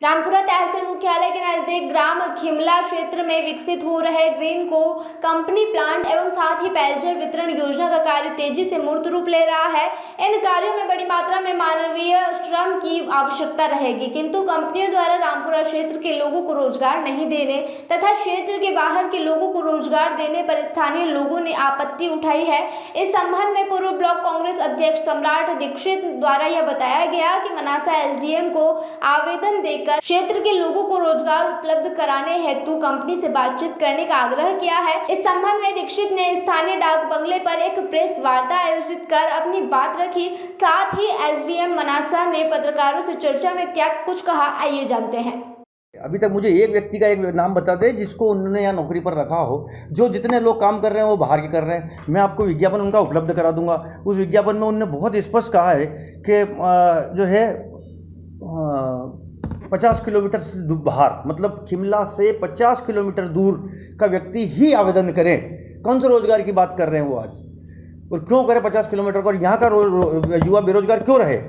रामपुरा तहसील मुख्यालय के नजदीक ग्राम खिमला क्षेत्र में विकसित हो रहे ग्रीन को कंपनी प्लांट एवं साथ ही पेयजल वितरण योजना का कार्य तेजी से मूर्त रूप ले रहा है। इन कार्यों में बड़ी मात्रा में मानवीय श्रम की आवश्यकता रहेगी, किंतु कंपनियों द्वारा रामपुरा क्षेत्र के लोगों को रोजगार नहीं देने तथा क्षेत्र के बाहर के लोगों को रोजगार देने पर स्थानीय लोगों ने आपत्ति उठाई है। इस संबंध में पूर्व ब्लॉक कांग्रेस अध्यक्ष सम्राट दीक्षित द्वारा यह बताया गया कि मनासा एसडीएम को आवेदन देकर क्षेत्र के लोगों को रोजगार उपलब्ध कराने हेतु कंपनी से बातचीत करने का आग्रह किया है। इस संबंध में दीक्षित ने स्थानीय डाक बंगले पर एक प्रेस वार्ता आयोजित कर अपनी बात रखी। साथ ही एसडीएम मनासा ने पत्रकारों से चर्चा में क्या कुछ कहा, आइए जानते हैं। अभी तक मुझे एक व्यक्ति का एक नाम बता दे जिसको उन्होंने यहाँ नौकरी पर रखा हो। जो जितने लोग काम कर रहे हैं वो बाहर के कर रहे हैं। मैं आपको विज्ञापन उनका उपलब्ध करा दूंगा। उस विज्ञापन में उन्होंने बहुत स्पष्ट कहा है कि जो है 50 किलोमीटर से बाहर, मतलब शिमला से 50 किलोमीटर दूर का व्यक्ति ही आवेदन करे। कौन से रोजगार की बात कर रहे हैं वो आज, और क्यों करे 50 किलोमीटर का, और यहाँ का युवा बेरोजगार क्यों रहे।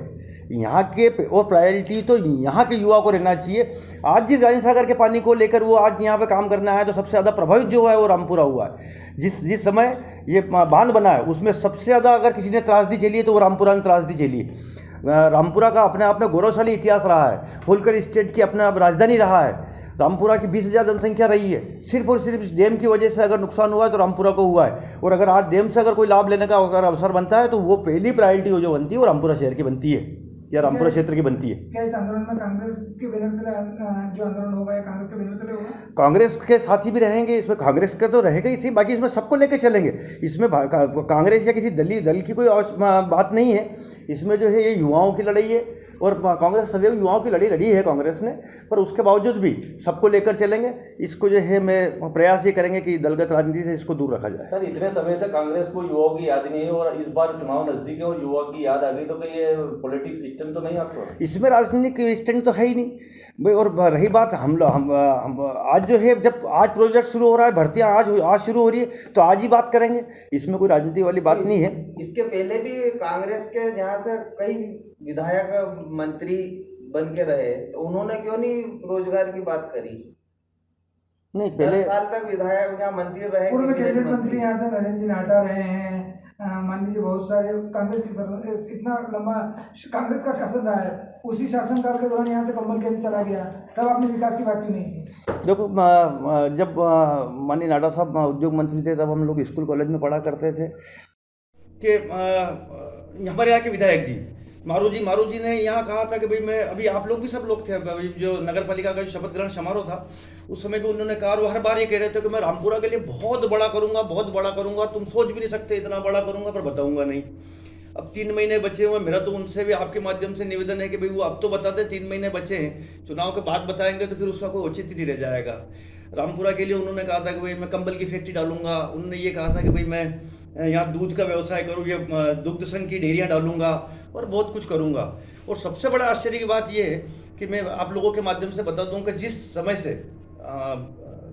यहाँ के और प्रायोरिटी तो यहाँ के युवा को रहना चाहिए। आज जिस गांधी सागर के पानी को लेकर वो आज यहाँ पे काम करना है, तो सबसे ज़्यादा प्रभावित जो है वो रामपुरा हुआ है। जिस समय ये बांध बना है उसमें सबसे ज़्यादा अगर किसी ने त्रासदी झेली है तो वो रामपुरा ने त्रासदी झेली है। रामपुरा का अपने आप में गौरवशाली इतिहास रहा है। होलकर स्टेट की अपने आप राजधानी रहा है। रामपुरा की 20,000 जनसंख्या रही है। सिर्फ और सिर्फ इस डैम की वजह से अगर नुकसान हुआ है तो रामपुरा को हुआ है। और अगर आज डैम से अगर कोई लाभ लेने का अगर अवसर बनता है तो वो पहली प्रायोरिटी जो बनती है वो रामपुरा शहर की बनती है या रामपुरा क्षेत्र की बनती है। क्या इस आंदोलन में कांग्रेस के बैनर तले जो आंदोलन होगा या कांग्रेस के बैनर तले होगा? कांग्रेस के साथी भी रहेंगे इसमें। कांग्रेस का तो रहेगा ही, बाकी इसमें सबको लेकर चलेंगे। इसमें कांग्रेस या किसी दल की कोई बात नहीं है। इसमें जो है ये युवाओं की लड़ाई है, और कांग्रेस सदैव युवाओं की लड़ाई लड़ी है कांग्रेस ने, पर उसके बावजूद भी सबको लेकर चलेंगे। इसको जो है मैं प्रयास ये करेंगे कि दलगत राजनीति से इसको दूर रखा जाए। सर, इतने समय से कांग्रेस को युवाओं की याद नहीं है और इस बार चुनाव नजदीक है और युवा की याद आ गई, तो कहीं ये पॉलिटिक्स स्टैंड तो नहीं आपको? इसमें राजनीतिक स्टैंड तो है ही नहीं भाई। और रही बात हम आज जो है, जब आज प्रोजेक्ट शुरू हो रहा है, भर्तियाँ आज शुरू हो रही है, तो आज ही बात करेंगे। इसमें कोई राजनीति वाली बात नहीं है। इसके पहले भी कांग्रेस के जहाँ से कई विधायक मंत्री बन के रहे, तो उन्होंने क्यों नहीं रोजगार की बात करी? नहीं, पहले 10 साल तक विधायक यहाँ मंत्री रहे। पूर्व कैबिनेट मंत्री यहाँ से नरेंद्र जी नाटा रहे हैं। मान लीजिए बहुत सारे कांग्रेस की इतना लंबा कांग्रेस का शासन रहा है। उसी शासनकाल के दौरान यहाँ से कमल के चला गया, तब आपने विकास की बात क्यों नहीं की? देखो, जब माननीय नाडा साहब उद्योग मंत्री थे तब हम लोग स्कूल कॉलेज में पढ़ा करते थे कि हमारे यहाँ के विधायक जी मारू जी ने यहाँ कहा था कि भाई मैं, अभी आप लोग भी सब लोग थे, अभी जो नगर पालिका का जो शपथ ग्रहण समारोह था उस समय भी उन्होंने कहा, वो हर बार ये कह रहे थे कि मैं रामपुरा के लिए बहुत बड़ा करूँगा, तुम सोच भी नहीं सकते इतना बड़ा करूँगा, पर बताऊँगा नहीं। अब 3 महीने बचे हुए, मेरा तो उनसे भी आपके माध्यम से निवेदन है कि भाई वो अब तो बता दें, 3 महीने बचे हैं, चुनाव के बाद बताएंगे तो फिर उसका कोई औचित्य नहीं रह जाएगा। रामपुरा के लिए उन्होंने कहा था कि भाई मैं कंबल की फैक्ट्री डालूंगा। उन्होंने ये कहा था कि भाई मैं यहाँ दूध का व्यवसाय करूँ, ये दुग्ध संघ की डेयरियाँ डालूंगा और बहुत कुछ करूँगा। और सबसे बड़ा आश्चर्य की बात यह है कि मैं आप लोगों के माध्यम से बता दूँ कि जिस समय से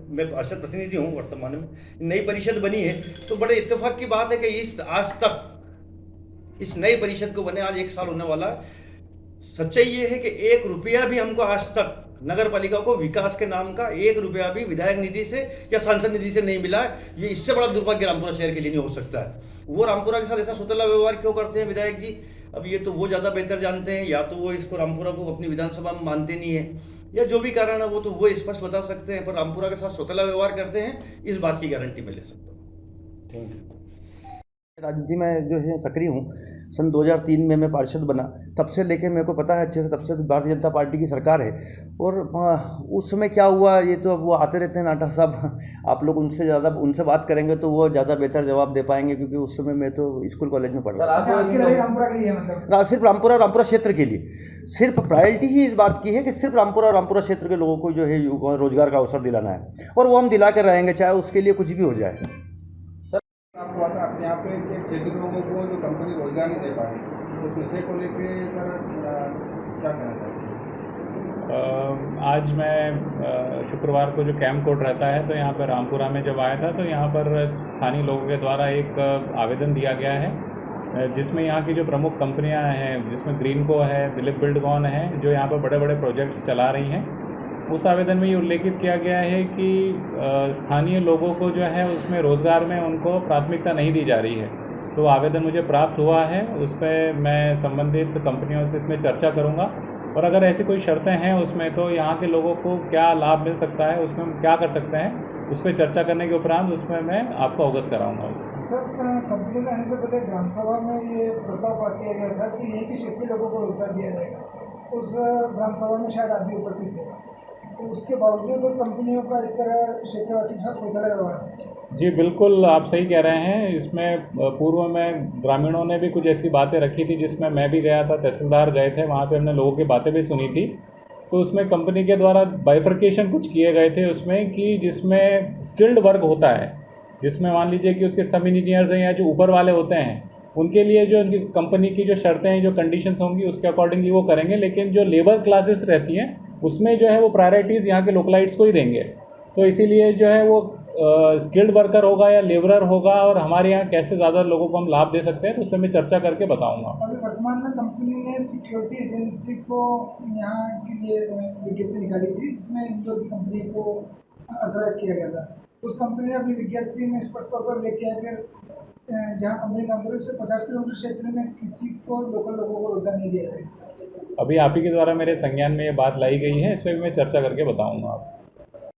मैं पार्षद प्रतिनिधि हूँ, वर्तमान में नई परिषद बनी है, तो बड़े इत्तेफाक की बात है कि आज तक इस नई परिषद को बने आज 1 साल होने वाला है। सच्चाई ये है कि 1 रुपया भी हमको आज तक नगर पालिका को विकास के नाम का 1 रुपया भी विधायक निधि से या सांसद निधि से नहीं मिला है। ये इससे बड़ा दुर्भाग्य रामपुरा शहर के लिए नहीं हो सकता है। वो रामपुरा के साथ ऐसा सुतला व्यवहार क्यों करते हैं विधायक जी, अब ये तो वो ज़्यादा बेहतर जानते हैं। या तो वो इसको रामपुरा को अपनी विधानसभा में मानते नहीं है, या जो भी कारण है वो तो वो स्पष्ट बता सकते हैं, पर रामपुरा के साथ सुतला व्यवहार करते हैं, इस बात की गारंटी मैं ले सकता हूँ। Thank you. राजनीति में जो है सक्रिय हूँ। सन 2003 में मैं पार्षद बना, तब से लेकर मेरे को पता है अच्छे से, तब से भारतीय जनता पार्टी की सरकार है। और उस समय क्या हुआ ये तो अब वो आते रहते हैं नाटा साहब, आप लोग उनसे बात करेंगे तो वो ज़्यादा बेहतर जवाब दे पाएंगे, क्योंकि उस समय मैं तो स्कूल कॉलेज में पढ़ रहा था। रामपुरा के लिए मतलब सिर्फ रामपुरा क्षेत्र के लिए सिर्फ प्रायोरिटी ही इस बात की है कि सिर्फ रामपुरा क्षेत्र के लोगों को जो है रोजगार का अवसर दिलाना है, और वो हम दिला कर रहेंगे, चाहे उसके लिए कुछ भी हो जाए। अपने यहाँ पे क्षेत्र के लोगों को जो कंपनी रोजगार नहीं दे पाए, तो उस विषय को लेके सर क्या कहना चाहते हैं? आज मैं शुक्रवार को जो कैंप कोर्ट रहता है, तो यहाँ पर रामपुरा में जब आया था, तो यहाँ पर स्थानीय लोगों के द्वारा एक आवेदन दिया गया है जिसमें यहाँ की जो प्रमुख कंपनियाँ हैं, जिसमें ग्रीनको है, दिलीप बिल्डकॉन है, जो यहाँ पर बड़े बड़े प्रोजेक्ट्स चला रही हैं, उस आवेदन में ये उल्लेखित किया गया है कि स्थानीय लोगों को जो है उसमें रोज़गार में उनको प्राथमिकता नहीं दी जा रही है। तो आवेदन मुझे प्राप्त हुआ है, उस पर मैं संबंधित कंपनियों से इसमें चर्चा करूँगा और अगर ऐसी कोई शर्तें हैं उसमें तो यहाँ के लोगों को क्या लाभ मिल सकता है, उसमें हम क्या कर सकते हैं, उस पर चर्चा करने के उपरांत उसमें मैं आपको अवगत कराऊंगा उसे। सर, कंपनी के आने से पहले ग्राम सभा में ये प्रस्ताव पास किया गया था कि यहीं के क्षेत्रीय लोगों को रोजगार दिया जाएगा। उस ग्राम सभा में शायद आप भी उपस्थित थे, तो उसके बावजूद कंपनियों का इस तरह क्षेत्रवासी के साथ शोषण व्यवहार। जी बिल्कुल, आप सही कह रहे हैं। इसमें पूर्व में ग्रामीणों ने भी कुछ ऐसी बातें रखी थी जिसमें मैं भी गया था, तहसीलदार गए थे, वहाँ पे हमने लोगों की बातें भी सुनी थी। तो उसमें कंपनी के द्वारा बाइफर्केशन कुछ किए गए थे उसमें कि जिसमें स्किल्ड वर्क होता है, जिसमें मान लीजिए कि उसके सब इंजीनियर्स हैं या जो ऊपर वाले होते हैं उनके लिए जो उनकी कंपनी की जो शर्तें हैं, जो कंडीशंस होंगी उसके अकॉर्डिंगली वो करेंगे, लेकिन जो लेबर क्लासेस रहती हैं उसमें जो है वो प्रायोरिटीज़ यहाँ के लोकलाइट्स को ही देंगे। तो इसीलिए जो है वो स्किल्ड वर्कर होगा या लेबरर होगा और हमारे यहाँ कैसे ज़्यादा लोगों को हम लाभ दे सकते हैं, तो उस पर मैं चर्चा करके बताऊँगा। अभी वर्तमान में कंपनी ने सिक्योरिटी एजेंसी को यहाँ के लिए विज्ञप्ति निकाली थी जिसमें इंदौर की कंपनी को ऑथराइज किया गया था। उस कंपनी ने अपनी विज्ञप्ति में स्पष्ट तौर पर लिख किया कि जहाँ कंपनी काम करे उससे 50 किलोमीटर क्षेत्र में किसी को लोकल लोगों को रोजगार नहीं दिया जाएगा। अभी आप ही के द्वारा मेरे संज्ञान में ये बात लाई गई है, इस पर भी मैं चर्चा करके बताऊँगा आपको।